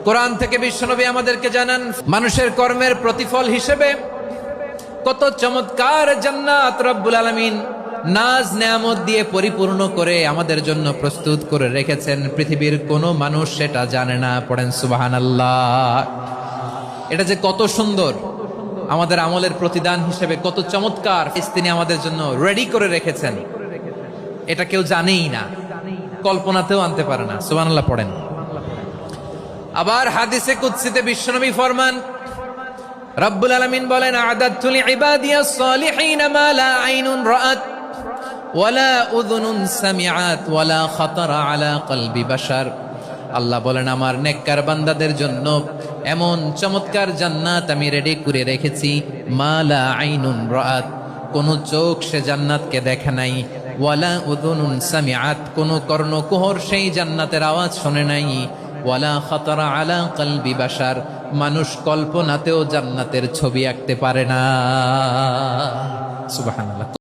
কোরআন থেকে বিশ্বনবী আমাদেরকে জানান, মানুষের কর্মের প্রতিফল হিসেবে কত চমৎকার জান্নাত রব্বুল আলামিন নাজ নেয়ামত দিয়ে পরিপূর্ণ করে আমাদের জন্য প্রস্তুত করে রেখেছেন। পৃথিবীর কোনো মানুষ সেটা জানে না। পড়েন সুবহানাল্লাহ। এটা যে কত সুন্দর, আমাদের আমলের প্রতিদান হিসেবে কত চমৎকার তিনি আমাদের জন্য রেডি করে রেখেছেন, এটা কেউ জানেই না, কল্পনাতেও আনতে পারে না। সুবহানাল্লাহ পড়েন। আবার হাদিসে কুদসিতে বিশ্বনবী ফরমান, রব্বুল আলামিন বলেন, আ'দাদতু লিইবাদিয়াস সালিহিন মা লা আইনুন রাআত ওয়ালা উযুনুন সামিআত ওয়ালা খাতারা আলা কলবি বাশার। আল্লাহ বলেন, আমার নেককার বান্দাদের জন্য এমন চমৎকার জান্নাত আমি রেডি করে রেখেছি, মা লা আইনুন রাআত, কোন চোখ সে জান্নাতকে দেখে নাই, ওয়ালা উযুনুন সামিআত, কোন কর্ণকুহর সেই জান্নাতের আওয়াজ শুনে নাই, ওয়ালা খাতারা আলা কলবি বাশার, মানুষ কল্পনাতেও জান্নাতের ছবি আঁকতে পারে না। সুবহানাল্লাহ।